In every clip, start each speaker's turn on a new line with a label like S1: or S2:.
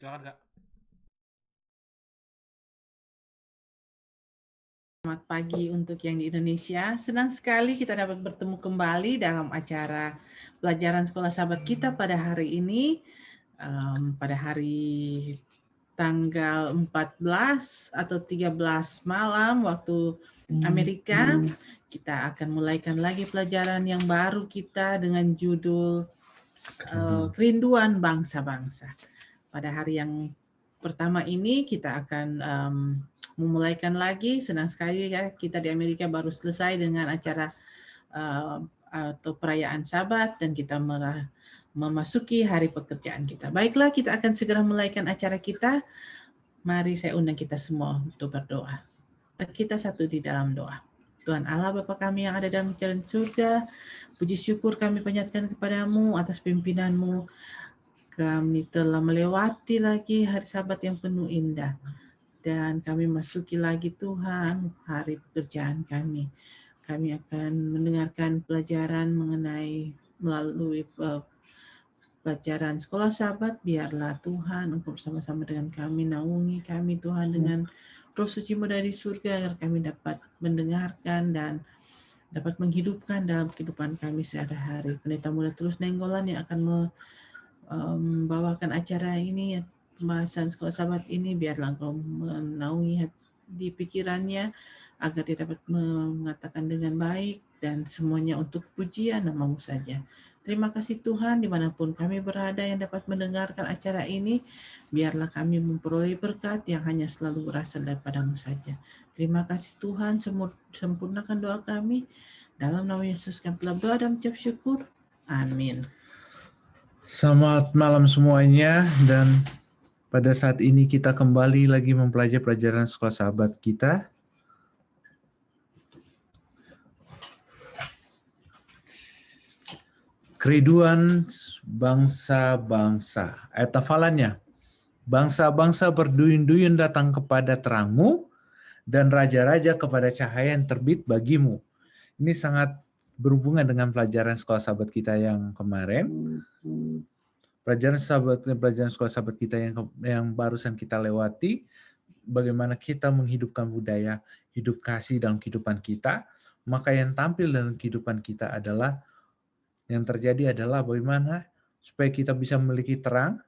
S1: Silakan Kak.
S2: Selamat pagi untuk yang di Indonesia. Senang sekali kita dapat bertemu kembali dalam acara pelajaran sekolah sahabat kita pada hari ini. Pada hari tanggal 14 atau 13 malam waktu Amerika, kita akan mulaikan lagi pelajaran yang baru kita dengan judul Kerinduan Bangsa-Bangsa. Pada hari yang pertama ini kita akan memulaikan lagi. Senang sekali ya, kita di Amerika baru selesai dengan acara atau perayaan Sabat dan kita memasuki hari pekerjaan kita. Baiklah, kita akan segera mulaikan acara kita. Mari saya undang kita semua untuk berdoa. Kita satu di dalam doa. Tuhan Allah Bapa kami yang ada dalam kerajaan surga, puji syukur kami panjatkan kepadamu atas pimpinanmu. Kami telah melewati lagi hari Sabat yang penuh indah. Dan kami masuki lagi Tuhan hari pekerjaan kami. Kami akan mendengarkan pelajaran melalui pelajaran sekolah sahabat. Biarlah Tuhan Engkau bersama-sama dengan kami, naungi kami Tuhan dengan Roh Suci-Mu dari surga agar kami dapat mendengarkan dan dapat menghidupkan dalam kehidupan kami sehari-hari. Pendeta Muda Tulus Nenggolan yang akan membawakan acara ini, pembahasan sekolah sahabat ini, biarlah Engkau menaungi di pikirannya agar dia dapat mengatakan dengan baik dan semuanya untuk pujian nama-Mu saja. Terima kasih Tuhan, dimanapun kami berada yang dapat mendengarkan acara ini, biarlah kami memperoleh berkat yang hanya selalu berasal daripada-Mu saja. Terima kasih Tuhan, sempurnakan doa kami. Dalam nama Yesus kami telah berdoa dan mengucap syukur. Amin.
S3: Selamat malam semuanya, dan pada saat ini kita kembali lagi mempelajari pelajaran sekolah sahabat kita. Kerinduan bangsa-bangsa. Ayat hafalannya. Bangsa-bangsa berduyun-duyun datang kepada terangmu, dan raja-raja kepada cahaya yang terbit bagimu. Ini sangat berhubungan dengan pelajaran sekolah sahabat kita yang kemarin. Pelajaran sekolah sahabat kita yang barusan kita lewati, bagaimana kita menghidupkan budaya hidup kasih dalam kehidupan kita, maka yang tampil dalam kehidupan kita adalah, yang terjadi adalah bagaimana supaya kita bisa memiliki terang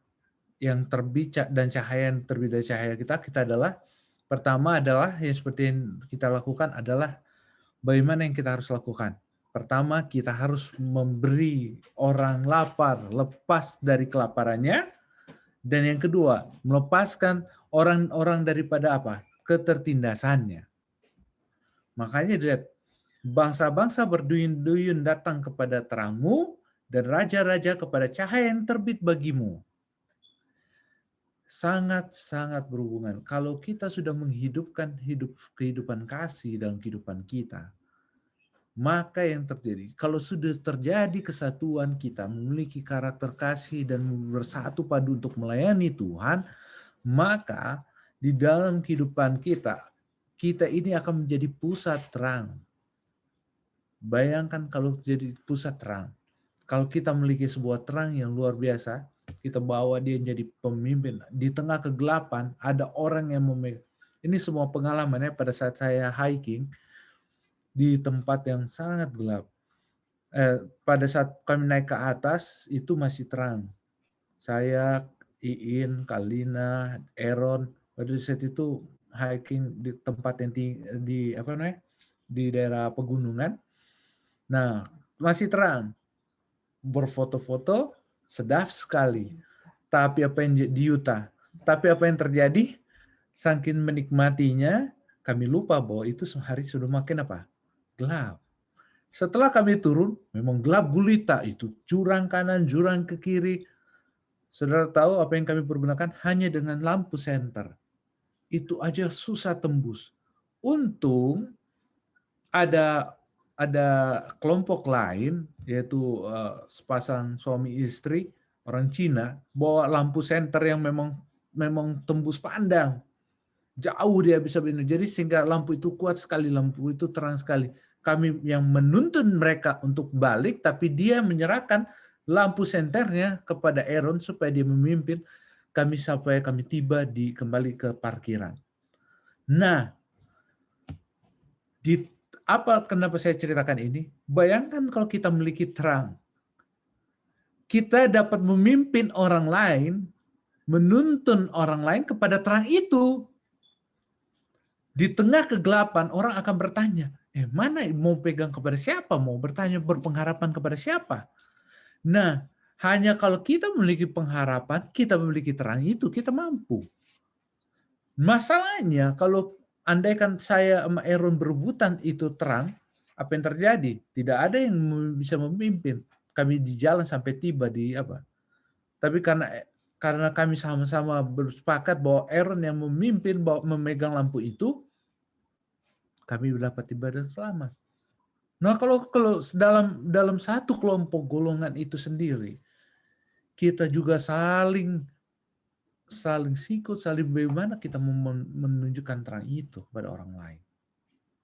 S3: yang terbit dan cahaya yang terbit dari cahaya kita adalah, pertama adalah yang seperti yang kita lakukan adalah bagaimana yang kita harus lakukan. Pertama, kita harus memberi orang lapar lepas dari kelaparannya. Dan yang kedua, melepaskan orang-orang daripada apa? Ketertindasannya. Makanya dilihat, bangsa-bangsa berduyun-duyun datang kepada terangmu, dan raja-raja kepada cahaya yang terbit bagimu. Sangat-sangat berhubungan. Kalau kita sudah menghidupkan kehidupan kasih dalam kehidupan kita, maka yang terjadi, kalau sudah terjadi kesatuan kita, memiliki karakter kasih dan bersatu padu untuk melayani Tuhan, maka di dalam kehidupan kita ini akan menjadi pusat terang. Bayangkan kalau jadi pusat terang. Kalau kita memiliki sebuah terang yang luar biasa, kita bawa dia menjadi pemimpin. Di tengah kegelapan, ada orang yang memegang. Ini semua pengalamannya pada saat saya hiking, di tempat yang sangat gelap. Pada saat kami naik ke atas itu masih terang. Saya, Iin, Kalina, Aaron, pada saat itu hiking di tempat yang di daerah pegunungan. Nah, masih terang. Berfoto-foto sedap sekali. Tapi apa yang di Utah? Tapi apa yang terjadi? Saking menikmatinya, kami lupa bahwa itu sehari sudah makin apa? Gelap. Setelah kami turun, memang gelap gulita, itu jurang kanan, jurang ke kiri. Saudara tahu apa yang kami pergunakan? Hanya dengan lampu senter. Itu aja susah tembus. Untung ada kelompok lain, yaitu sepasang suami istri orang Cina, bawa lampu senter yang memang tembus pandang. Jauh dia bisa benar. Jadi sehingga lampu itu kuat sekali, lampu itu terang sekali. Kami yang menuntun mereka untuk balik, tapi dia menyerahkan lampu senternya kepada Aaron supaya dia memimpin. sampai kami tiba kembali ke parkiran. Nah, kenapa saya ceritakan ini? Bayangkan kalau kita memiliki terang, kita dapat memimpin orang lain, menuntun orang lain kepada terang itu. Di tengah kegelapan, orang akan bertanya, mana mau pegang kepada siapa? Mau bertanya berpengharapan kepada siapa? Nah, hanya kalau kita memiliki pengharapan, kita memiliki terang itu, kita mampu. Masalahnya, kalau andaikan saya sama Aaron berebutan itu terang, apa yang terjadi? Tidak ada yang bisa memimpin. Kami di jalan sampai tiba di apa? Tapi karena kami sama-sama bersepakat bahwa Aaron yang memimpin, memegang lampu itu, kami dapat tiba dan selamat. Nah, kalau dalam satu kelompok golongan itu sendiri, kita juga saling sikut, saling bagaimana kita menunjukkan terang itu kepada orang lain.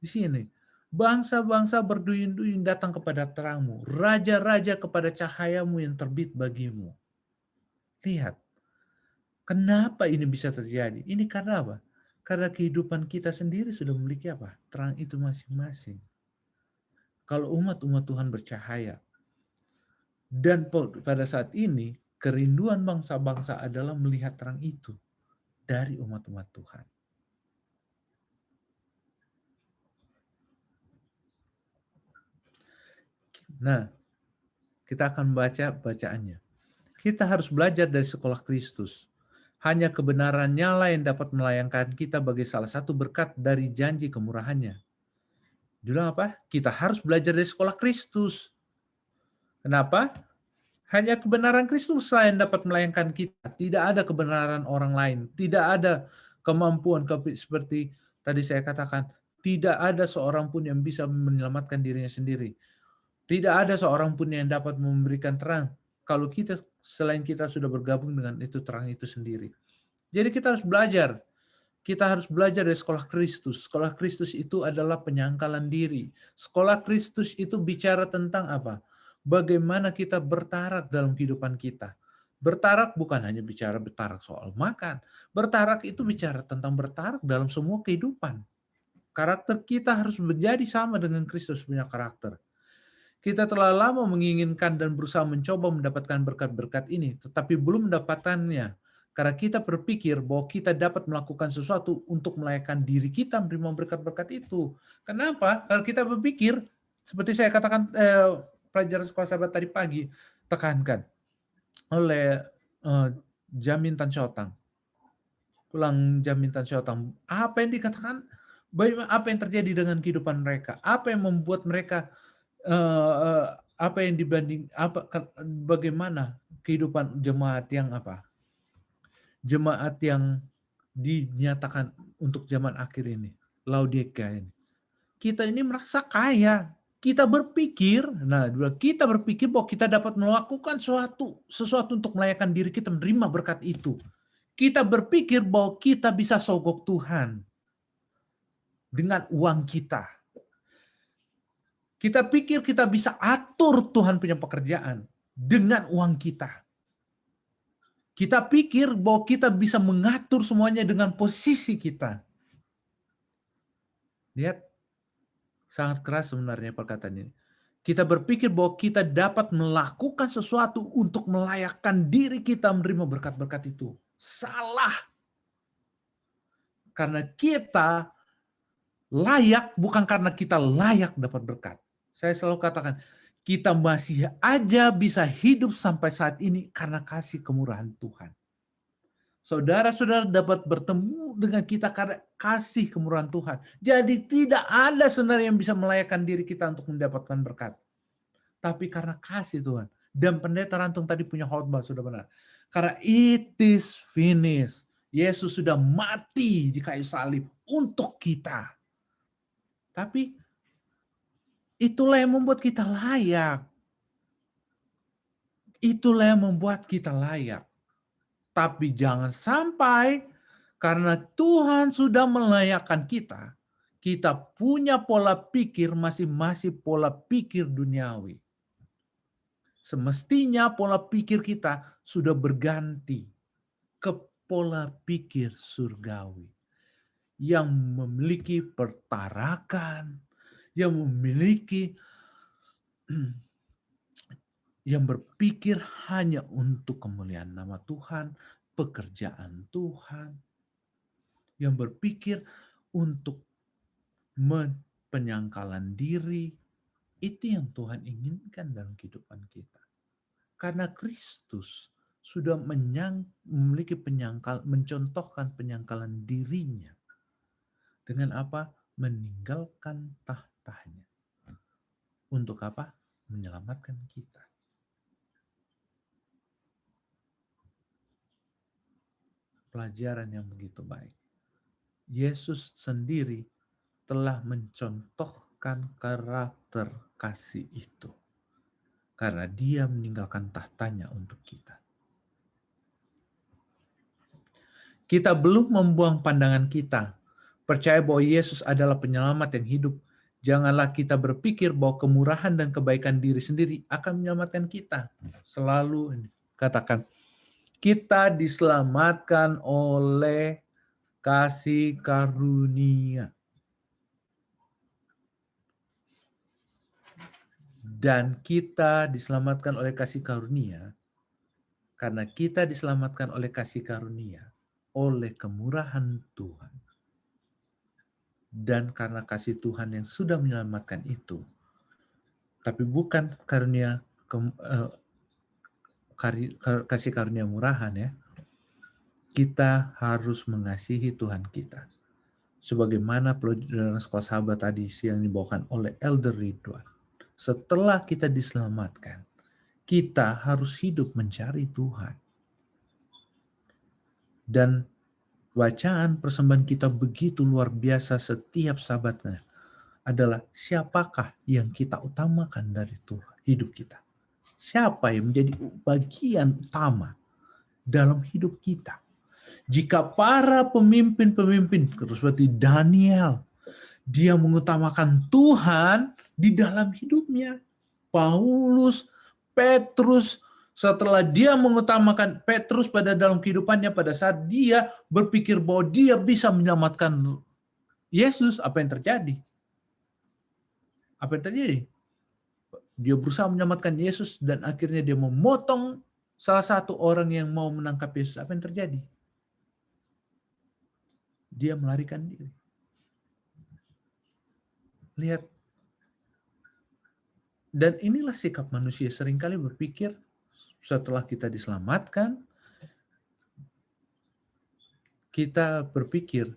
S3: Di sini, bangsa-bangsa berduyun-duyun datang kepada terangmu, raja-raja kepada cahayamu yang terbit bagimu. Lihat, kenapa ini bisa terjadi? Ini karena apa? Karena kehidupan kita sendiri sudah memiliki apa? Terang itu masing-masing. Kalau umat-umat Tuhan bercahaya, dan pada saat ini, kerinduan bangsa-bangsa adalah melihat terang itu dari umat-umat Tuhan. Nah, kita akan baca bacaannya. Kita harus belajar dari sekolah Kristus. Hanya kebenarannya lah yang dapat melayangkan kita bagi salah satu berkat dari janji kemurahannya. Dibilang apa? Kita harus belajar dari sekolah Kristus. Kenapa? Hanya kebenaran Kristus lah yang dapat melayangkan kita. Tidak ada kebenaran orang lain. Tidak ada kemampuan seperti tadi saya katakan. Tidak ada seorang pun yang bisa menyelamatkan dirinya sendiri. Tidak ada seorang pun yang dapat memberikan terang. Kalau selain kita sudah bergabung dengan itu terang itu sendiri. Jadi kita harus belajar. Kita harus belajar dari sekolah Kristus. Sekolah Kristus itu adalah penyangkalan diri. Sekolah Kristus itu bicara tentang apa? Bagaimana kita bertarak dalam kehidupan kita. Bertarak bukan hanya bicara bertarak soal makan. Bertarak itu bicara tentang bertarak dalam semua kehidupan. Karakter kita harus menjadi sama dengan Kristus punya karakter. Kita telah lama menginginkan dan berusaha mencoba mendapatkan berkat-berkat ini, tetapi belum mendapatkannya. Karena kita berpikir bahwa kita dapat melakukan sesuatu untuk melayakkan diri kita menerima berkat-berkat itu. Kenapa? Kalau kita berpikir, seperti saya katakan pelajaran sekolah sahabat tadi pagi, tekankan oleh Jamin Tan Siotang. Pulang Jamin Tan Siotang. Apa yang dikatakan? Apa yang terjadi dengan kehidupan mereka? Apa yang membuat mereka bagaimana kehidupan jemaat yang dinyatakan untuk zaman akhir ini, Laodikia ini. Kita ini merasa kaya, kita berpikir bahwa kita dapat melakukan sesuatu untuk melayakkan diri kita menerima berkat itu. Kita berpikir bahwa kita bisa sogok Tuhan dengan uang kita. Kita pikir kita bisa atur Tuhan punya pekerjaan dengan uang kita. Kita pikir bahwa kita bisa mengatur semuanya dengan posisi kita. Lihat, sangat keras sebenarnya perkataan ini. Kita berpikir bahwa kita dapat melakukan sesuatu untuk melayakkan diri kita menerima berkat-berkat itu. Salah. Karena kita layak bukan karena kita layak dapat berkat. Saya selalu katakan, kita masih aja bisa hidup sampai saat ini karena kasih kemurahan Tuhan. Saudara-saudara dapat bertemu dengan kita karena kasih kemurahan Tuhan. Jadi tidak ada sebenarnya yang bisa melayakkan diri kita untuk mendapatkan berkat. Tapi karena kasih Tuhan. Dan pendeta Rantung tadi punya khotbah, sudah benar. Karena it is finished. Yesus sudah mati di kayu salib untuk kita. Tapi itulah yang membuat kita layak. Itulah yang membuat kita layak. Tapi jangan sampai karena Tuhan sudah melayakkan kita, kita punya pola pikir masing-masing pola pikir duniawi. Semestinya pola pikir kita sudah berganti ke pola pikir surgawi, yang memiliki pertarakan, yang memiliki yang berpikir hanya untuk kemuliaan nama Tuhan, pekerjaan Tuhan, yang berpikir untuk penyangkalan diri. Itu yang Tuhan inginkan dalam kehidupan kita. Karena Kristus sudah memiliki mencontohkan penyangkalan dirinya. Dengan apa? Meninggalkan tahtanya. Untuk apa? Menyelamatkan kita. Pelajaran yang begitu baik. Yesus sendiri telah mencontohkan karakter kasih itu. Karena dia meninggalkan tahtanya untuk kita. Kita belum membuang pandangan kita. Percaya bahwa Yesus adalah penyelamat yang hidup. Janganlah kita berpikir bahwa kemurahan dan kebaikan diri sendiri akan menyelamatkan kita. Selalu katakan, kita diselamatkan oleh kasih karunia. Dan kita diselamatkan oleh kasih karunia karena kita diselamatkan oleh kasih karunia, oleh kemurahan Tuhan. Dan karena kasih Tuhan yang sudah menyelamatkan itu, tapi bukan karunia kasih karunia murahan ya. Kita harus mengasihi Tuhan kita. Sebagaimana pelajaran sekolah sahabat tadi yang dibawakan oleh Elder Ridwan. Setelah kita diselamatkan, kita harus hidup mencari Tuhan. Dan bacaan persembahan kita begitu luar biasa setiap sahabatnya adalah siapakah yang kita utamakan dari Tuhan hidup kita. Siapa yang menjadi bagian utama dalam hidup kita. Jika para pemimpin-pemimpin seperti Daniel, dia mengutamakan Tuhan di dalam hidupnya. Paulus, Petrus, setelah dia mengutamakan Petrus pada dalam kehidupannya pada saat dia berpikir bahwa dia bisa menyelamatkan Yesus, apa yang terjadi? Apa yang terjadi? Dia berusaha menyelamatkan Yesus dan akhirnya dia memotong salah satu orang yang mau menangkap Yesus. Apa yang terjadi? Dia melarikan diri. Lihat. Dan inilah sikap manusia seringkali berpikir setelah kita diselamatkan, kita berpikir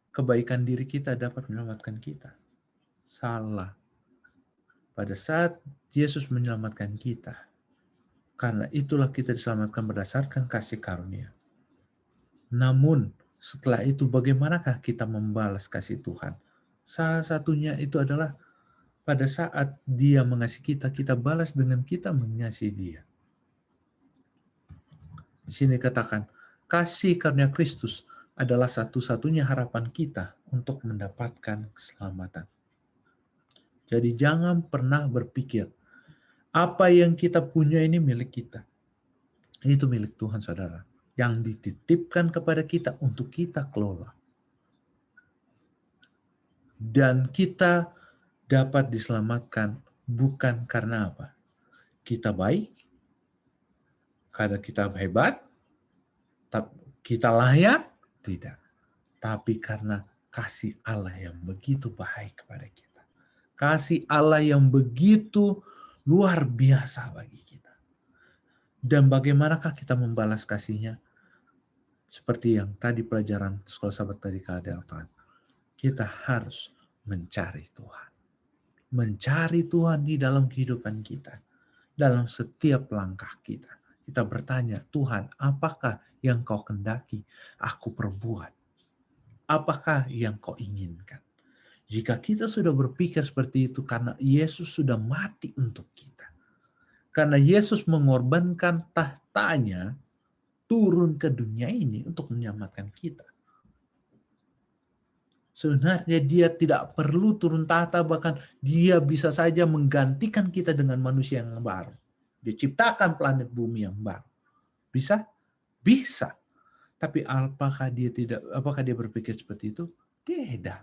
S3: kebaikan diri kita dapat menyelamatkan kita. Salah. Pada saat Yesus menyelamatkan kita, karena itulah kita diselamatkan berdasarkan kasih karunia. Namun, setelah itu bagaimanakah kita membalas kasih Tuhan? Salah satunya itu adalah pada saat dia mengasihi kita, kita balas dengan kita mengasihi dia. Di sini katakan, kasih karunia Kristus adalah satu-satunya harapan kita untuk mendapatkan keselamatan. Jadi jangan pernah berpikir, apa yang kita punya ini milik kita. Itu milik Tuhan, saudara. Yang dititipkan kepada kita untuk kita kelola. Dan kita dapat diselamatkan bukan karena apa? Kita baik, karena kita hebat, kita layak, tidak. Tapi karena kasih Allah yang begitu baik kepada kita. Kasih Allah yang begitu luar biasa bagi kita. Dan bagaimanakah kita membalas kasihnya? Seperti yang tadi pelajaran sekolah sahabat tadi katakan. Kita harus mencari Tuhan. Mencari Tuhan di dalam kehidupan kita. Dalam setiap langkah kita. Kita bertanya, Tuhan, apakah yang kau kehendaki aku perbuat? Apakah yang kau inginkan? Jika kita sudah berpikir seperti itu karena Yesus sudah mati untuk kita. Karena Yesus mengorbankan tahtanya turun ke dunia ini untuk menyelamatkan kita. Sebenarnya dia tidak perlu turun tahta, bahkan dia bisa saja menggantikan kita dengan manusia yang baru. Dia ciptakan planet bumi yang baru. Bisa? Bisa. Tapi apakah dia berpikir seperti itu? Tidak.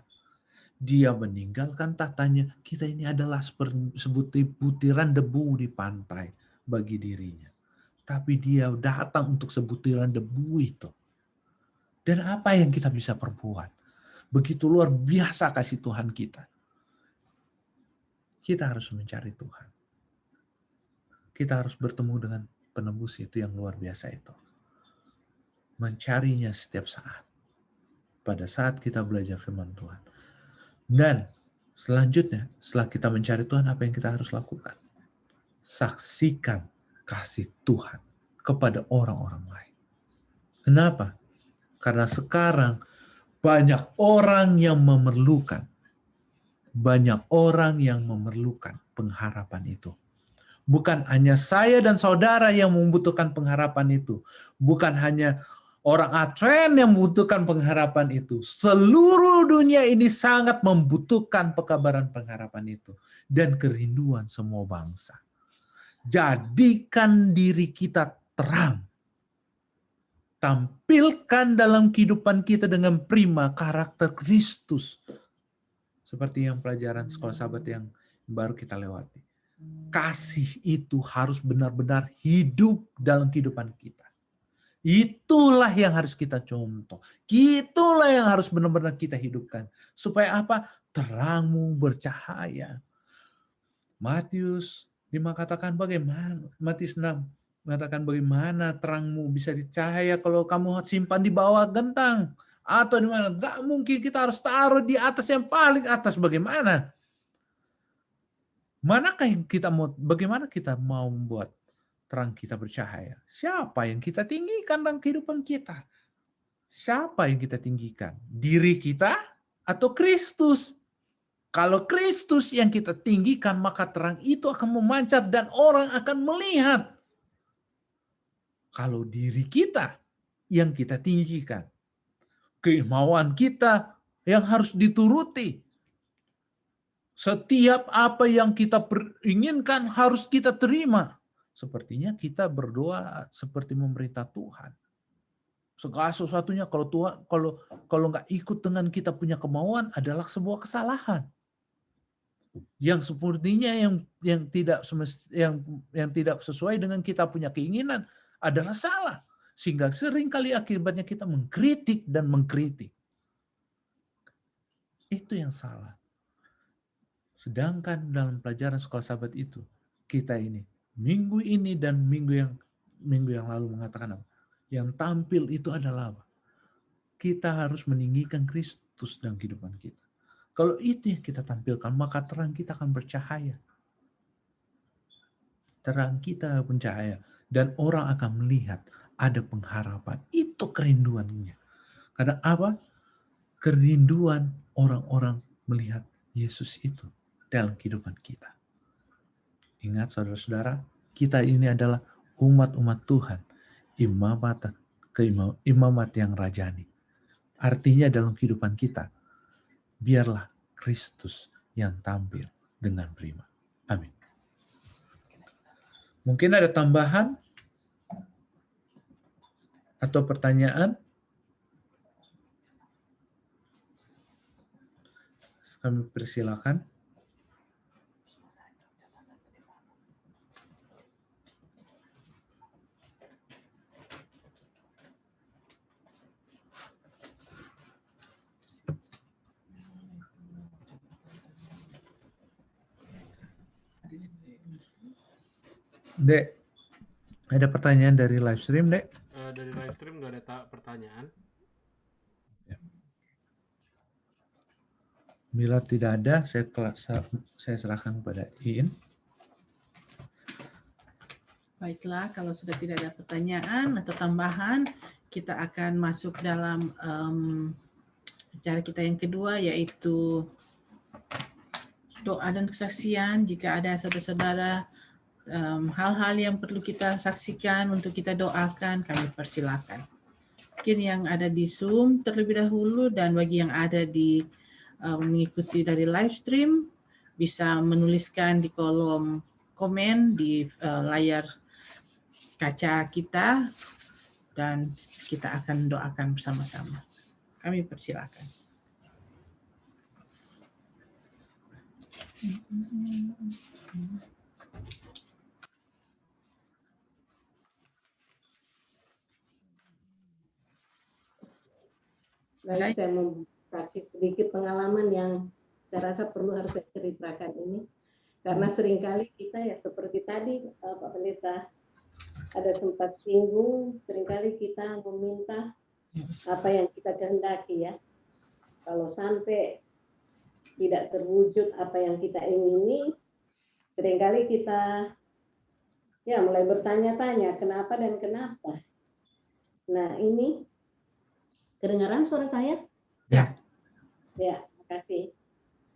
S3: Dia meninggalkan tahtanya. Kita ini adalah seperti butiran debu di pantai bagi dirinya. Tapi dia datang untuk sebutiran debu itu. Dan apa yang kita bisa perbuat? Begitu luar biasa kasih Tuhan kita. Kita harus mencari Tuhan. Kita harus bertemu dengan penebus itu yang luar biasa itu. Mencarinya setiap saat. Pada saat kita belajar firman Tuhan. Dan selanjutnya, setelah kita mencari Tuhan, apa yang kita harus lakukan? Saksikan kasih Tuhan kepada orang-orang lain. Kenapa? Karena sekarang banyak orang yang memerlukan. Banyak orang yang memerlukan pengharapan itu. Bukan hanya saya dan saudara yang membutuhkan pengharapan itu. Bukan hanya orang Advent yang membutuhkan pengharapan itu. Seluruh dunia ini sangat membutuhkan pekabaran pengharapan itu. Dan kerinduan semua bangsa. Jadikan diri kita terang. Tampilkan dalam kehidupan kita dengan prima karakter Kristus. Seperti yang pelajaran sekolah sahabat yang baru kita lewati. Kasih itu harus benar-benar hidup dalam kehidupan kita. Itulah yang harus kita contoh. Itulah yang harus benar-benar kita hidupkan. Supaya apa? Terangmu bercahaya. Matius 5 katakan bagaimana? Matius 6 mengatakan bagaimana terangmu bisa dicahaya kalau kamu simpan di bawah gentang. Atau di mana? Gak mungkin kita harus taruh di atas yang paling atas. Bagaimana? Bagaimana kita mau membuat terang kita bercahaya? Siapa yang kita tinggikan dalam kehidupan kita? Siapa yang kita tinggikan? Diri kita atau Kristus? Kalau Kristus yang kita tinggikan, maka terang itu akan memancar dan orang akan melihat. Kalau diri kita yang kita tinggikan, kemauan kita yang harus dituruti. Setiap apa yang kita inginkan harus kita terima. Sepertinya kita berdoa seperti memerintah Tuhan. Segala sesuatunya kalau nggak ikut dengan kita punya kemauan adalah sebuah kesalahan. Yang sepertinya yang tidak sesuai dengan kita punya keinginan adalah salah. Sehingga seringkali akibatnya kita mengkritik dan mengkritik. Itu yang salah. Sedangkan dalam pelajaran sekolah sahabat itu, kita ini, minggu ini dan minggu yang lalu mengatakan apa? Yang tampil itu adalah apa? Kita harus meninggikan Kristus dalam kehidupan kita. Kalau itu yang kita tampilkan, maka terang kita akan bercahaya. Terang kita bercahaya. Dan orang akan melihat ada pengharapan. Itu kerinduannya. Karena apa? Kerinduan orang-orang melihat Yesus itu dalam kehidupan kita. Ingat saudara-saudara, kita ini adalah umat-umat Tuhan. Imamat yang rajani. Artinya dalam kehidupan kita, biarlah Kristus yang tampil dengan prima. Amin. Mungkin ada tambahan atau pertanyaan? Kami persilakan. Dek, ada pertanyaan dari live stream, Dek?
S1: Dari live stream nggak ada pertanyaan.
S3: Bila tidak ada, saya serahkan kepada Iin.
S2: Baiklah, kalau sudah tidak ada pertanyaan atau tambahan, kita akan masuk dalam acara kita yang kedua, yaitu doa dan kesaksian. Jika ada saudara-saudara hal-hal yang perlu kita saksikan untuk kita doakan, kami persilakan. Mungkin yang ada di Zoom terlebih dahulu, dan bagi yang ada di mengikuti dari live stream, bisa menuliskan di kolom komen di layar kaca kita dan kita akan doakan bersama-sama. Kami persilakan.
S4: Baik, saya mau kasih sedikit pengalaman yang saya rasa harus saya ceritakan ini. Karena seringkali kita ya seperti tadi Pak Pendeta ada sempat singgung, seringkali kita meminta apa yang kita kehendaki ya. Kalau sampai tidak terwujud apa yang kita ingini, seringkali kita ya mulai bertanya-tanya kenapa dan kenapa. Nah ini, kedengaran suara saya?
S3: Ya.
S4: Ya, makasih.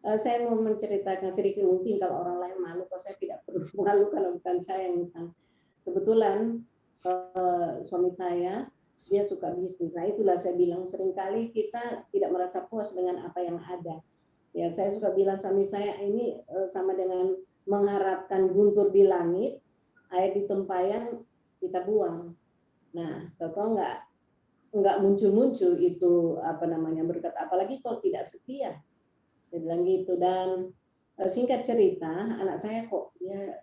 S4: Saya mau menceritakan sedikit, mungkin kalau orang lain malu, kalau saya tidak perlu malu kalau bukan saya yang minta. Kebetulan suami saya, dia suka bisnis. Nah itulah saya bilang, seringkali kita tidak merasa puas dengan apa yang ada. Ya, saya suka bilang suami saya ini sama dengan mengharapkan guntur di langit, air di tempayan kita buang. Nah, kalau nggak muncul-muncul itu apa namanya berkat, apalagi kalau tidak setia. Saya bilang gitu. Dan singkat cerita, anak saya kok dia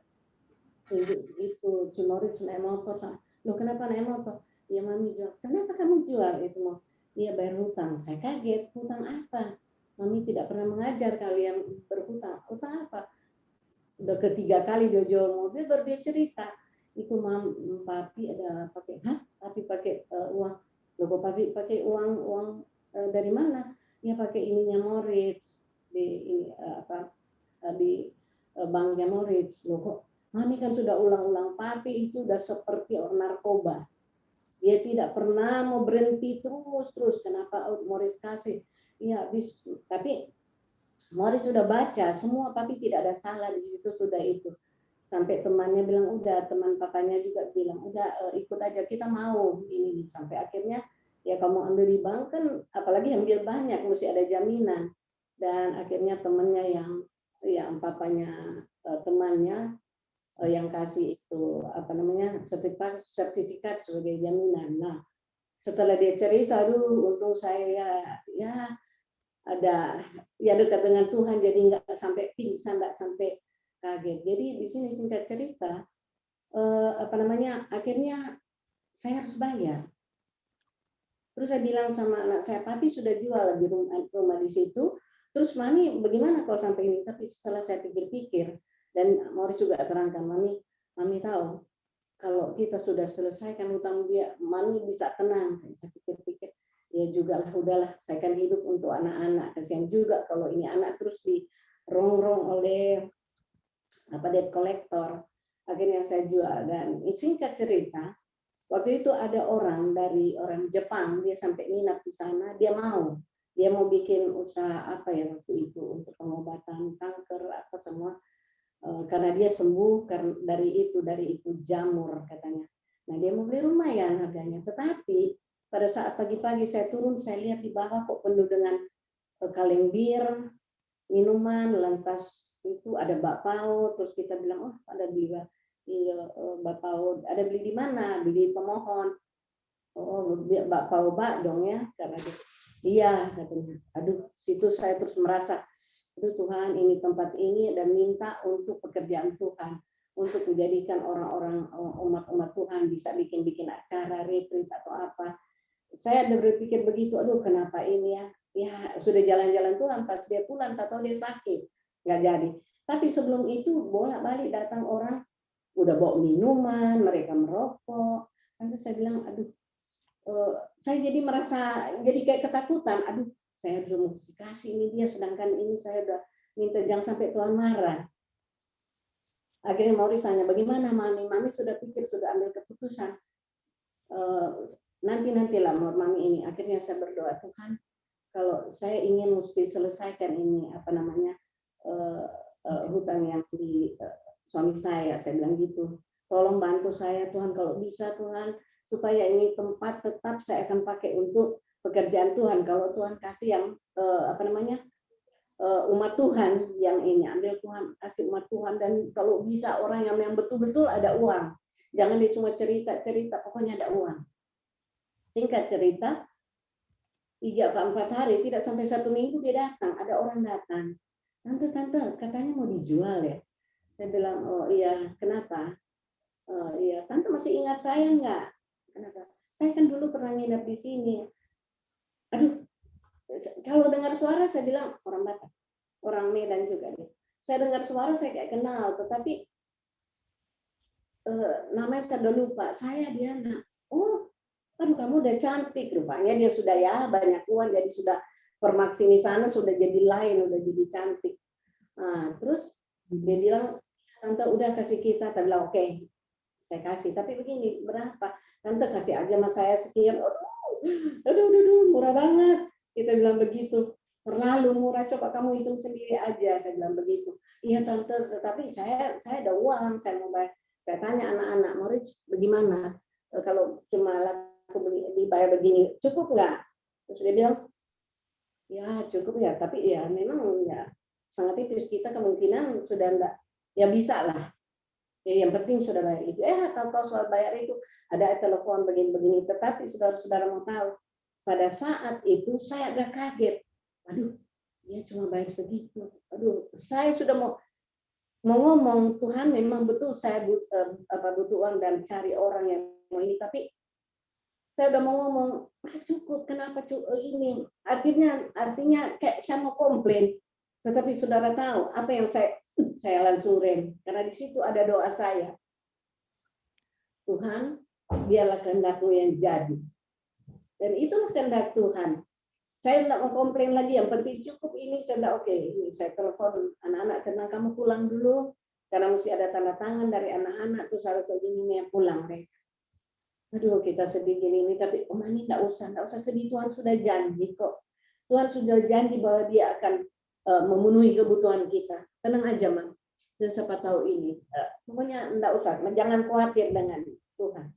S4: tunjuk itu Cimoris naik motor. Loh kenapa naik motor? Ya mami jual. Kenapa kamu jual itu mau? Iya bayar hutang. Saya kaget, hutang apa? Mami tidak pernah mengajar kalian berhutang. Hutang apa? Udah ketiga kali dia jual mobil, baru dia cerita. Itu papi ada pakai, papi pakai uang. Loh kok papi pakai uang dari mana? Ya pakai ininya Moritz di banknya Moritz. Loh kok mami kan sudah ulang-ulang, papi itu udah seperti orang narkoba. Dia tidak pernah mau berhenti terus. Kenapa Moritz kasih? Ya habis, tapi Moritz sudah baca semua, papi tidak ada salah di situ, sudah itu. Sampai temannya bilang udah, teman papanya juga bilang udah ikut aja, kita mau ini. Sampai akhirnya ya kamu ambil di bank kan, apalagi ambil banyak mesti ada jaminan. Dan akhirnya temannya yang papanya temannya yang kasih itu apa namanya sertifikat sebagai jaminan. Nah setelah dia cerita, aduh untung saya ya ada ya dekat dengan Tuhan, jadi nggak sampai pingsan, nggak sampai kaget. Jadi di sini singkat cerita apa namanya akhirnya saya harus bayar. Terus saya bilang sama anak saya, papi sudah jual di rumah di situ. Terus mami bagaimana kalau sampai ini? Tapi setelah saya pikir-pikir, dan Morris juga terangkan, mami tahu kalau kita sudah selesaikan hutang dia, mami bisa tenang. Saya pikir-pikir, ya juga lah, udahlah, saya kan hidup untuk anak-anak. Kasihan juga kalau ini anak terus dirongrong oleh debt collector. Akhirnya saya jual. Dan singkat cerita, waktu itu ada orang dari orang Jepang, dia sampai nginap di sana, dia mau bikin usaha apa ya waktu itu untuk pengobatan kanker apa semua, karena dia sembuh dari itu jamur katanya. Nah dia mau beli rumah ya harganya, tetapi pada saat pagi-pagi saya turun, saya lihat di bawah kok penuh dengan kaleng bir, minuman, lantas itu ada bakpao, terus kita bilang oh ada beli bakpao, ada beli di mana? Beli di Tomohon. Oh bakpao dong ya, karena iya katanya. Aduh, situ saya terus merasa, aduh Tuhan ini tempat ini, dan minta untuk pekerjaan Tuhan, untuk menjadikan orang-orang umat Tuhan bisa bikin acara retreat atau apa. Saya ada berpikir begitu, aduh kenapa ini ya? Ya sudah jalan-jalan Tuhan, pas dia pulang atau dia sakit, nggak jadi. Tapi sebelum itu bolak-balik datang orang, udah bawa minuman, mereka merokok. Lalu saya bilang, aduh, saya jadi merasa jadi kayak ketakutan. Aduh, saya harus kasih ini dia, sedangkan ini saya udah minta jangan sampai Tuhan marah. Akhirnya Maurice tanya, bagaimana mami? Mami sudah pikir, sudah ambil keputusan. Nantilah mami ini. Akhirnya saya berdoa, Tuhan, kalau saya ingin mesti selesaikan ini apa namanya hutang yang di suami saya bilang gitu. Tolong bantu saya Tuhan, kalau bisa Tuhan, supaya ini tempat tetap saya akan pakai untuk pekerjaan Tuhan. Kalau Tuhan kasih yang umat Tuhan yang ini, ambil Tuhan, kasih umat Tuhan, dan kalau bisa orang yang betul-betul ada uang. Jangan dia cuma cerita, pokoknya ada uang. Singkat cerita, 3 ke 4 hari, tidak sampai 1 minggu dia datang. Ada orang datang. Tante, katanya mau dijual ya. Saya bilang, oh iya, kenapa? Oh iya, tante masih ingat saya enggak? Kenapa? Saya kan dulu pernah nginep di sini. Aduh, kalau dengar suara saya bilang orang Batak, orang Medan juga dia. Saya dengar suara saya kayak kenal, tetapi namanya saya udah lupa. Saya Diana. Oh, aduh kamu udah cantik. Rupanya dia sudah ya banyak uang, jadi sudah permaksini sana sudah jadi lain, udah jadi cantik. Nah, terus dia bilang, tante udah kasih kita. Tante bilang oke, saya kasih. Tapi begini, berapa? Tante kasih aja sama saya sekian. Aduh, murah banget. Kita bilang begitu. Terlalu murah, coba kamu hitung sendiri aja. Saya bilang begitu. Iya tante, tetapi saya ada uang, saya mau bayar. Saya tanya anak-anak, Moritz bagaimana? Kalau cuma laku dibayar begini, cukup nggak? Terus dia bilang, ya cukup ya, tapi ya memang ya sangat tipis, kita kemungkinan sudah enggak, ya bisa lah. Ya, yang penting sudah bayar itu. Kalau soal bayar itu ada telepon begini-begini, tetapi saudara-saudara mau tahu, pada saat itu saya agak kaget. Aduh, dia cuma bayar segitu. Aduh, saya sudah mau ngomong, Tuhan memang betul saya butuh uang dan cari orang yang mau ini, tapi saya udah mau ngomong, cukup, kenapa ini? Artinya kayak saya mau komplain. Tetapi saudara tahu apa yang saya langsung rem, karena di situ ada doa saya. Tuhan, biarlah kehendak-Mu yang jadi. Dan itulah kehendak Tuhan. Saya tidak mau komplain lagi, yang penting cukup ini, saya bilang oke, ini saya telepon anak-anak, tenang kamu pulang dulu, karena mesti ada tanda tangan dari anak-anak, terus harus begini yang pulang mereka. Aduh, kita sedih gini, tapi Om Ani enggak usah sedih, Tuhan sudah janji kok. Tuhan sudah janji bahwa Dia akan memenuhi kebutuhan kita. Tenang aja, Mam. Dan siapa tahu ini. Pokoknya enggak usah, jangan khawatir dengan Tuhan.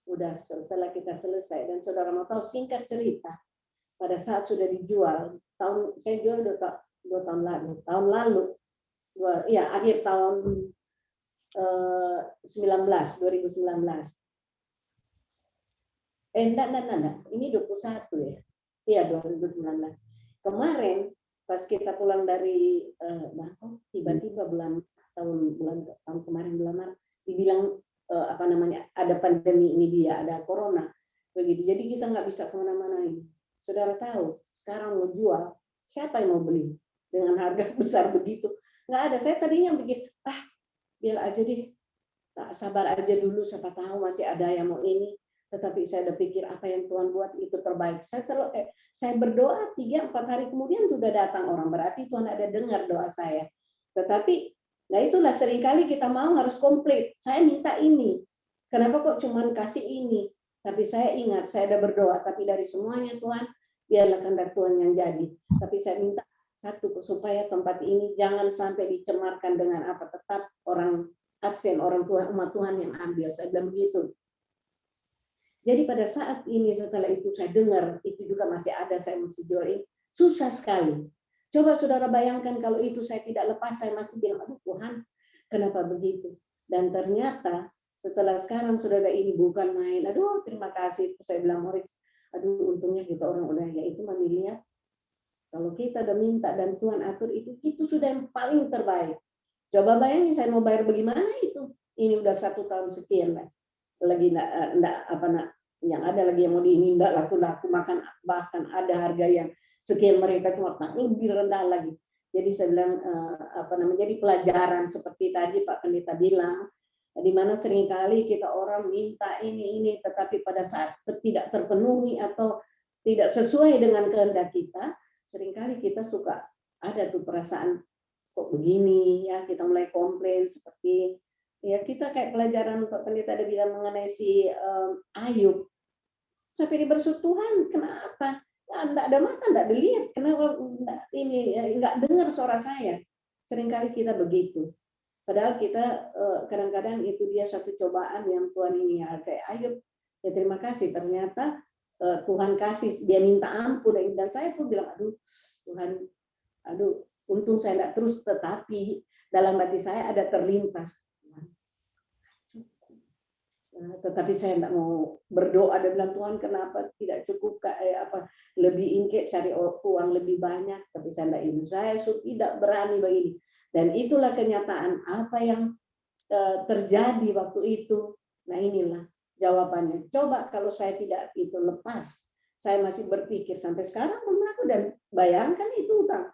S4: Udah, setelah kita selesai, dan saudara mau tahu singkat cerita, pada saat sudah dijual, saya jual 2 tahun lalu. Akhir tahun 2019. Enggak. Ini 21 ya. Iya, 2019. Kemarin pas kita pulang dari Bangkok, tiba-tiba tahun kemarin bulan Maret dibilang ada pandemi ini dia, ada corona. Begitu. Jadi kita nggak bisa kemana-mana ini. Saudara tahu, sekarang mau jual, siapa yang mau beli dengan harga besar begitu? Nggak ada. Saya tadinya pikir, biar aja deh, sabar aja dulu, siapa tahu masih ada yang mau ini. Tetapi saya udah pikir apa yang Tuhan buat itu terbaik. Saya berdoa 3-4 hari kemudian sudah datang orang, berarti Tuhan ada dengar doa saya. Tetapi, nah itulah seringkali kita mau harus komplit. Saya minta ini, kenapa kok cuman kasih ini? Tapi saya ingat, saya ada berdoa, tapi dari semuanya Tuhan, biarlah kehendak Tuhan yang jadi. Tapi saya minta satu, supaya tempat ini jangan sampai dicemarkan dengan apa, tetap orang absen, orang Tuhan, umat Tuhan yang ambil. Saya bilang begitu. Jadi pada saat ini setelah itu saya dengar itu juga masih ada, saya mesti jual ini. Susah sekali. Coba saudara bayangkan kalau itu saya tidak lepas, saya masih bilang, aduh Tuhan, kenapa begitu? Dan ternyata setelah sekarang saudara ini bukan main, aduh terima kasih. Saya bilang, Moritz, aduh untungnya kita orang udah ya itu melihat. Kalau kita udah minta dan Tuhan atur itu sudah yang paling terbaik. Coba bayangin saya mau bayar bagaimana itu? Ini udah 1 tahun sekian, lagi yang ada lagi yang mau diingin laku makan, bahkan ada harga yang sekian mereka cuma lebih rendah lagi. Jadi saya bilang jadi pelajaran seperti tadi Pak Pendeta bilang, di mana seringkali kita orang minta ini tetapi pada saat tidak terpenuhi atau tidak sesuai dengan kehendak kita, seringkali kita suka ada tuh perasaan kok begini ya, kita mulai komplain seperti ya kita kayak pelajaran Pak Pendeta ada bilang mengenai si Ayub. Sampai dibersut Tuhan, kenapa? Enggak ada mata, enggak dilihat. Kenapa enggak dengar suara saya? Seringkali kita begitu. Padahal kita kadang-kadang itu dia satu cobaan yang Tuhan ini ya kayak Ayub. Ya terima kasih. Ternyata Tuhan kasih, dia minta ampun dan saya pun bilang Tuhan, untung saya enggak terus, tetapi dalam hati saya ada terlintas. Tetapi saya tidak mau berdoa dan bilang, Tuhan kenapa tidak cukup lebih ingkit cari uang lebih banyak, tapi saya tidak ini, saya tidak berani begini. Dan itulah kenyataan apa yang terjadi waktu itu. Nah inilah jawabannya. Coba kalau saya tidak itu lepas, saya masih berpikir sampai sekarang belum aku, dan bayangkan itu utang.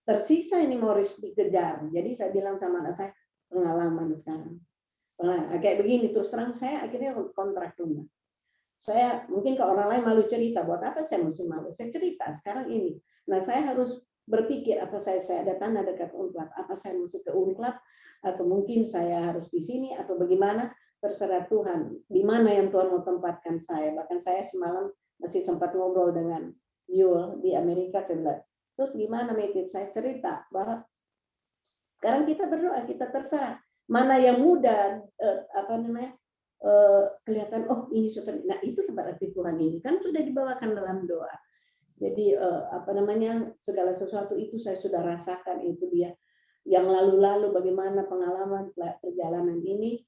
S4: Tersiksa ini Morris dikejar. Jadi saya bilang sama anak saya, pengalaman sekarang. Nah, kayak begini, terus terang saya akhirnya kontrak rumah. Saya mungkin ke orang lain malu cerita, buat apa saya mesti malu? Saya cerita sekarang ini. Nah, saya harus berpikir apa saya ada tanah dekat Unclub, apa saya mesti ke Unclub, atau mungkin saya harus di sini atau bagaimana, terserah Tuhan. Di mana yang Tuhan mau tempatkan saya? Bahkan saya semalam masih sempat ngobrol dengan Yul di Amerika, terus gimana Matthew? Saya cerita bahwa sekarang kita berdoa, kita terserah. Mana yang mudah kelihatan, oh ini seperti, nah itu berarti Tuhan ini kan sudah dibawakan dalam doa. Jadi segala sesuatu itu saya sudah rasakan, itu dia yang lalu-lalu bagaimana pengalaman perjalanan ini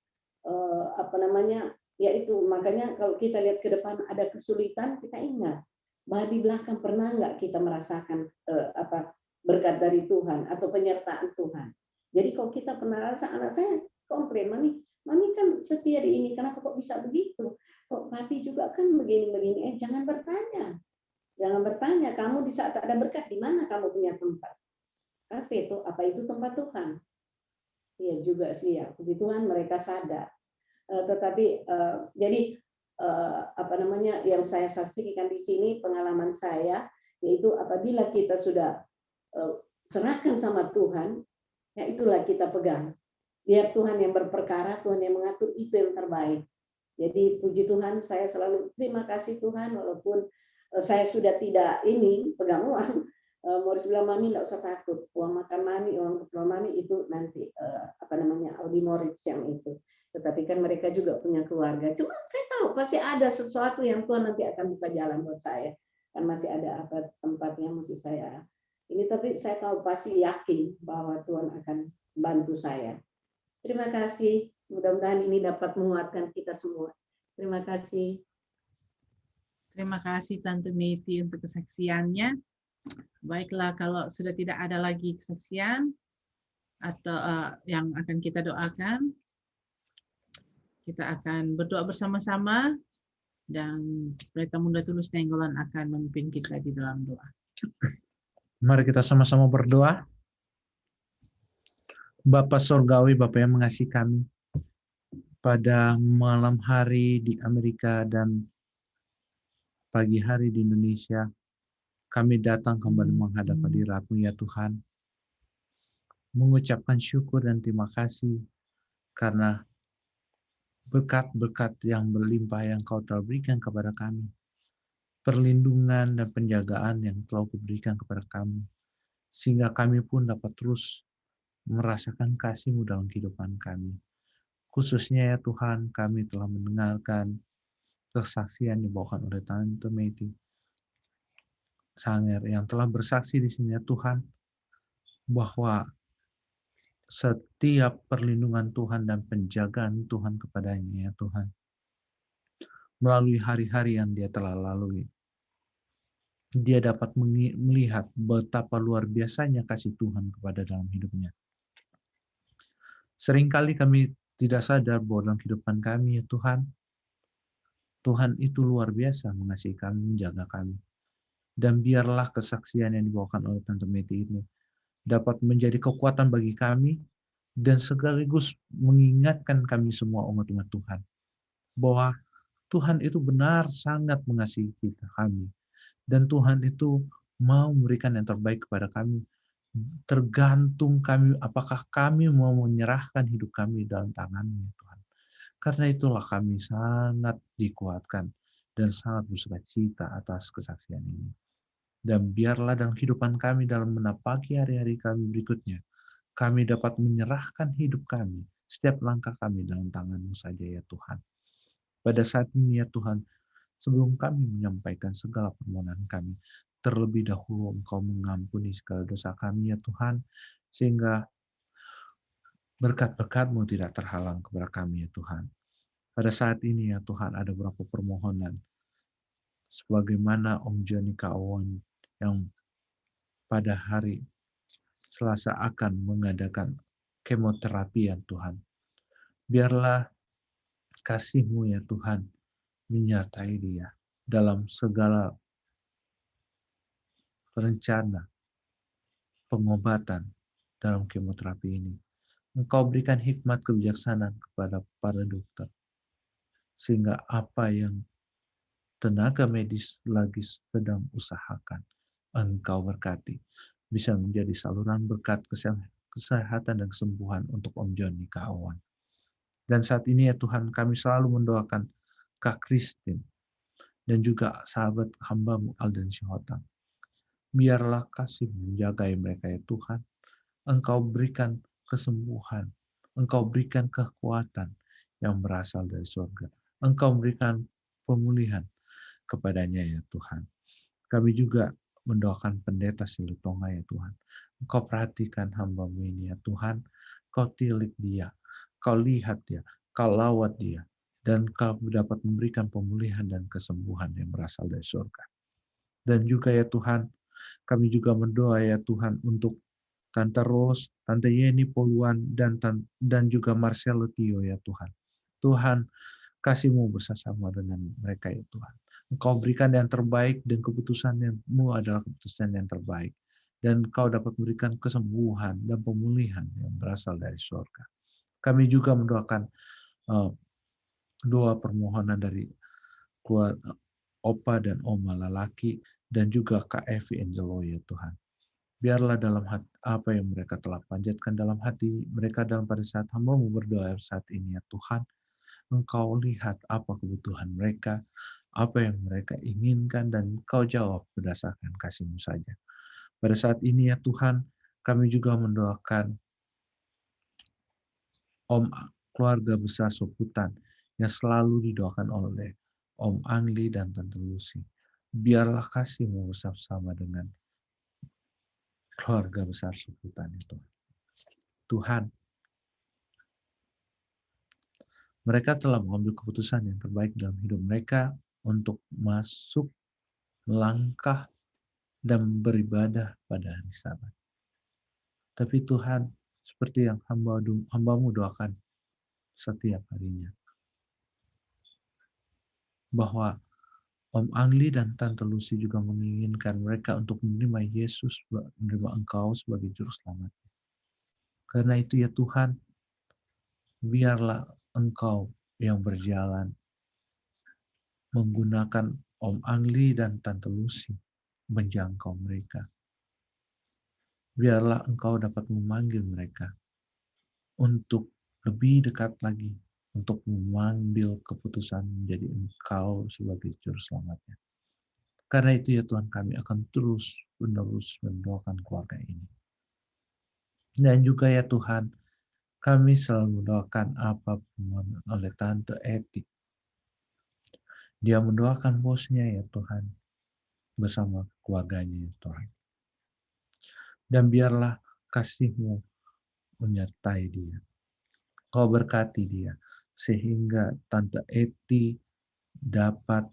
S4: yaitu makanya kalau kita lihat ke depan ada kesulitan, kita ingat bahwa di belakang pernah nggak kita merasakan berkat dari Tuhan atau penyertaan Tuhan. Jadi kalau kita pernah rasa, anak saya komplain, Mami kan setia di ini, kenapa kok bisa begitu? Kok papi juga kan begini-begini? Jangan bertanya. Jangan bertanya, kamu di saat ada berkat, di mana kamu punya tempat? Kasih itu, apa itu tempat Tuhan? Iya juga sih ya, puji Tuhan mereka sadar. Tetapi yang saya saksikan di sini, pengalaman saya, yaitu apabila kita sudah serahkan sama Tuhan, ya itulah kita pegang. Biar Tuhan yang berperkara, Tuhan yang mengatur, itu yang terbaik. Jadi puji Tuhan, saya selalu terima kasih Tuhan, walaupun saya sudah tidak pegang uang. Morris bilang, Mami tidak usah takut, uang makan Mami, uang keperluan Mami itu nanti Audi Morris yang itu. Tetapi kan mereka juga punya keluarga. Cuma saya tahu pasti ada sesuatu yang Tuhan nanti akan buka jalan buat saya. Kan masih ada tempat yang mesti saya ini, tapi saya tahu pasti yakin bahwa Tuhan akan bantu saya. Terima kasih. Mudah-mudahan ini dapat menguatkan kita semua. Terima kasih.
S2: Terima kasih Tante Meti untuk kesaksiannya. Baiklah, kalau sudah tidak ada lagi kesaksian atau yang akan kita doakan, kita akan berdoa bersama-sama dan Pendeta Muda Tulus Nainggolan akan memimpin kita di dalam doa.
S3: Mari kita sama-sama berdoa. Bapa Surgawi, Bapa yang mengasihi kami, pada malam hari di Amerika dan pagi hari di Indonesia, kami datang kembali menghadap hadirat-Mu ya Tuhan, mengucapkan syukur dan terima kasih karena berkat-berkat yang berlimpah yang Kau telah berikan kepada kami, perlindungan dan penjagaan yang telah Kau berikan kepada kami, sehingga kami pun dapat terus merasakan kasih-Mu dalam kehidupan kami. Khususnya ya Tuhan, kami telah mendengarkan kesaksian dibawakan oleh Tante Meti Sanger yang telah bersaksi di sini ya Tuhan, bahwa setiap perlindungan Tuhan dan penjagaan Tuhan kepadanya ya Tuhan, melalui hari-hari yang dia telah lalui, dia dapat melihat betapa luar biasanya kasih Tuhan kepada dalam hidupnya. Seringkali kami tidak sadar bahwa dalam kehidupan kami ya Tuhan, Tuhan itu luar biasa mengasihi kami, menjaga kami. Dan biarlah kesaksian yang dibawakan oleh Tante Meti ini dapat menjadi kekuatan bagi kami dan sekaligus mengingatkan kami semua umat-umat Tuhan bahwa Tuhan itu benar sangat mengasihi kami. Dan Tuhan itu mau memberikan yang terbaik kepada kami. Tergantung kami, apakah kami mau menyerahkan hidup kami dalam tangan-Mu Tuhan. Karena itulah kami sangat dikuatkan dan sangat bersukacita atas kesaksian ini. Dan biarlah dalam kehidupan kami dalam menapaki hari-hari kami berikutnya, kami dapat menyerahkan hidup kami, setiap langkah kami dalam tangan-Mu saja ya Tuhan. Pada saat ini ya Tuhan, sebelum kami menyampaikan segala permohonan kami, terlebih dahulu Engkau mengampuni segala dosa kami ya Tuhan, sehingga berkat-berkat-Mu tidak terhalang kepada kami ya Tuhan. Pada saat ini ya Tuhan ada beberapa permohonan. Sebagaimana Om Joni Kawan yang pada hari Selasa akan mengadakan kemoterapi ya Tuhan. Biarlah kasih-Mu ya Tuhan menyertai dia dalam segala rencana pengobatan dalam kemoterapi ini. Engkau berikan hikmat kebijaksanaan kepada para dokter. Sehingga apa yang tenaga medis lagi sedang usahakan, Engkau berkati. Bisa menjadi saluran berkat kesehatan dan kesembuhan untuk Om Joni Kawan. Dan saat ini ya Tuhan, kami selalu mendoakan Kak Christine dan juga sahabat hamba-Mu Alden Syihotang. Biarlah kasih menjagai mereka ya Tuhan. Engkau berikan kesembuhan. Engkau berikan kekuatan yang berasal dari surga. Engkau berikan pemulihan kepadanya ya Tuhan. Kami juga mendoakan pendeta Silutonga ya Tuhan. Engkau perhatikan hamba-Mu ini ya Tuhan. Kau tilik dia. Kau lihat dia. Kau lawat dia. Dan Kau dapat memberikan pemulihan dan kesembuhan yang berasal dari surga. Dan juga ya Tuhan, kami juga berdoa ya Tuhan untuk Tante Rose, Tante Yeni Poluan, dan juga Marcelo Tio ya Tuhan. Tuhan, kasih-Mu bersama dengan mereka ya Tuhan. Engkau berikan yang terbaik dan keputusan-Mu adalah keputusan yang terbaik. Dan Kau dapat memberikan kesembuhan dan pemulihan yang berasal dari surga. Kami juga mendoakan doa permohonan dari keluarga Opa dan Oma Lalaki dan juga Kak Evi Angelo ya Tuhan. Biarlah dalam hati, apa yang mereka telah panjatkan dalam hati mereka dalam pada saat hamba-Mu berdoa saat ini ya Tuhan. Engkau lihat apa kebutuhan mereka, apa yang mereka inginkan, dan Engkau jawab berdasarkan kasih-Mu saja. Pada saat ini ya Tuhan, kami juga mendoakan Om keluarga besar Soputan yang selalu didoakan oleh Om Angli dan Tante Lucy. Biarlah kasih-Mu bersama dengan keluarga besar Soputan itu. Tuhan, mereka telah mengambil keputusan yang terbaik dalam hidup mereka untuk masuk, melangkah, dan beribadah pada hari Sabat. Tapi Tuhan, seperti yang hamba-Mu doakan setiap harinya, bahwa Om Angli dan Tante Lucy juga menginginkan mereka untuk menerima Yesus, menerima Engkau sebagai Juru Selamat. Karena itu ya Tuhan, biarlah Engkau yang berjalan menggunakan Om Angli dan Tante Lucy menjangkau mereka. Biarlah Engkau dapat memanggil mereka untuk lebih dekat lagi, untuk mengambil keputusan menjadi Engkau sebagai Juru Selamatnya. Karena itu ya Tuhan, kami akan terus-menerus mendoakan keluarga ini. Dan juga ya Tuhan, kami selalu mendoakan apapun oleh Tante Eti. Dia mendoakan bosnya ya Tuhan, bersama keluarganya ya Tuhan. Dan biarlah kasih-Mu menyertai dia. Kau berkati dia, sehingga Tante Eti dapat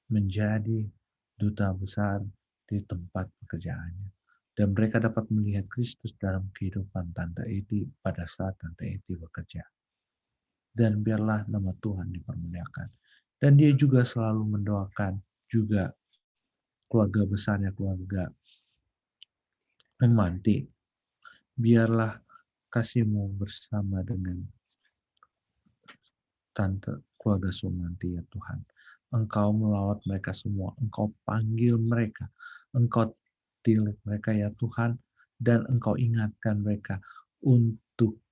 S3: menjadi duta besar di tempat pekerjaannya. Dan mereka dapat melihat Kristus dalam kehidupan Tante Eti pada saat Tante Eti bekerja. Dan biarlah nama Tuhan dipermuliakan. Dan dia juga selalu mendoakan juga keluarga besarnya, keluarga Memanti. Biarlah kasih-Mu bersama dengan Tante keluarga Sumanti ya Tuhan. Engkau melawat mereka semua. Engkau panggil mereka. Engkau tilik mereka ya Tuhan. Dan Engkau ingatkan mereka untuk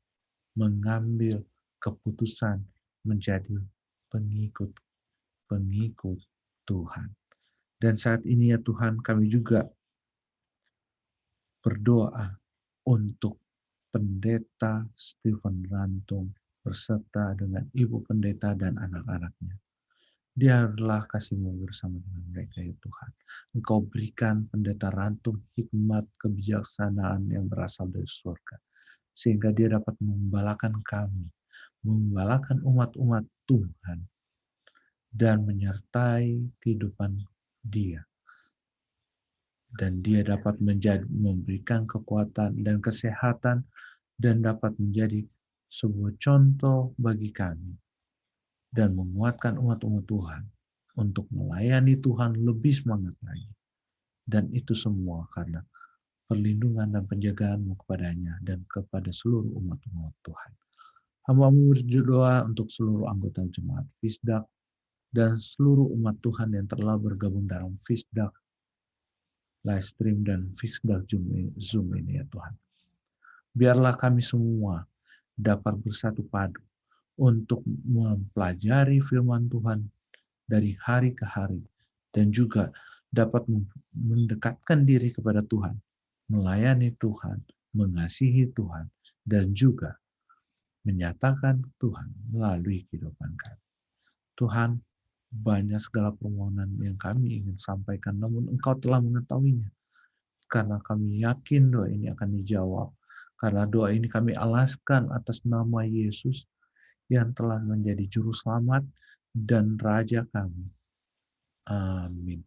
S3: mengambil keputusan menjadi pengikut Tuhan. Dan saat ini ya Tuhan, kami juga berdoa untuk Pendeta Stephen Rantung berserta dengan Ibu Pendeta dan anak-anaknya. Biarlah kasih-Mu bersama dengan mereka ya Tuhan. Engkau berikan Pendeta Rantung hikmat kebijaksanaan yang berasal dari surga. Sehingga dia dapat mengembalakan kami, mengembalakan umat-umat Tuhan dan menyertai kehidupan dia. Dan dia dapat memberikan kekuatan dan kesehatan dan dapat menjadi sebuah contoh bagi kami dan menguatkan umat-umat Tuhan untuk melayani Tuhan lebih semangat lagi. Dan itu semua karena perlindungan dan penjagaan-Mu kepadanya dan kepada seluruh umat-umat Tuhan. Hamba-Mu berdoa untuk seluruh anggota jemaat Fisdak dan seluruh umat Tuhan yang telah bergabung dalam Fisdak live stream dan Fisdak Zoom ini ya Tuhan. Biarlah kami semua dapat bersatu padu untuk mempelajari firman Tuhan dari hari ke hari dan juga dapat mendekatkan diri kepada Tuhan, melayani Tuhan, mengasihi Tuhan, dan juga menyatakan Tuhan melalui kehidupan kami. Tuhan, banyak segala permohonan yang kami ingin sampaikan, namun Engkau telah mengetahuinya. Karena kami yakin doa ini akan dijawab. Karena doa ini kami alaskan atas nama Yesus yang telah menjadi juru selamat dan Raja kami. Amin.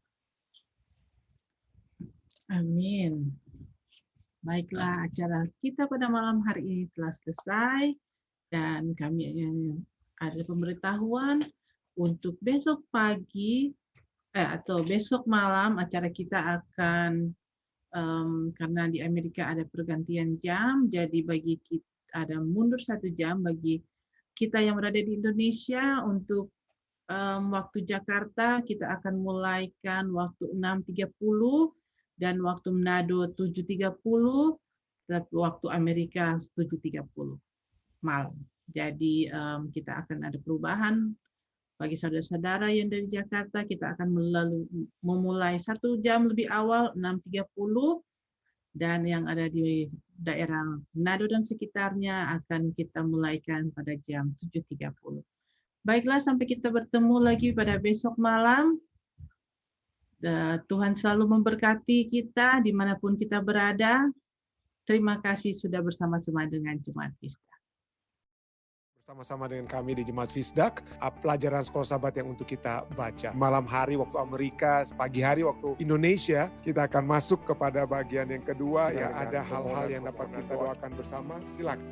S2: Amin. Baiklah, acara kita pada malam hari ini telah selesai dan kami ada pemberitahuan untuk besok pagi atau besok malam acara kita akan karena di Amerika ada pergantian jam, jadi bagi kita ada mundur 1 jam bagi kita yang berada di Indonesia. Untuk waktu Jakarta kita akan mulaikan waktu 6.30 dan waktu Manado 7.30, tapi waktu Amerika 7.30 malam. Jadi kita akan ada perubahan. Bagi saudara-saudara yang dari Jakarta, kita akan memulai 1 jam lebih awal, 6.30, dan yang ada di daerah Manado dan sekitarnya akan kita mulaikan pada jam 7.30. Baiklah, sampai kita bertemu lagi pada besok malam. Tuhan selalu memberkati kita dimanapun kita berada. Terima kasih sudah bersama-sama dengan Jemaat Fisdak.
S5: Bersama-sama dengan kami di Jemaat Fisdak, pelajaran sekolah sahabat yang untuk kita baca. Malam hari waktu Amerika, pagi hari waktu Indonesia, kita akan masuk kepada bagian yang kedua, ya ada hal-hal yang dapat kita doakan bersama. Silakan.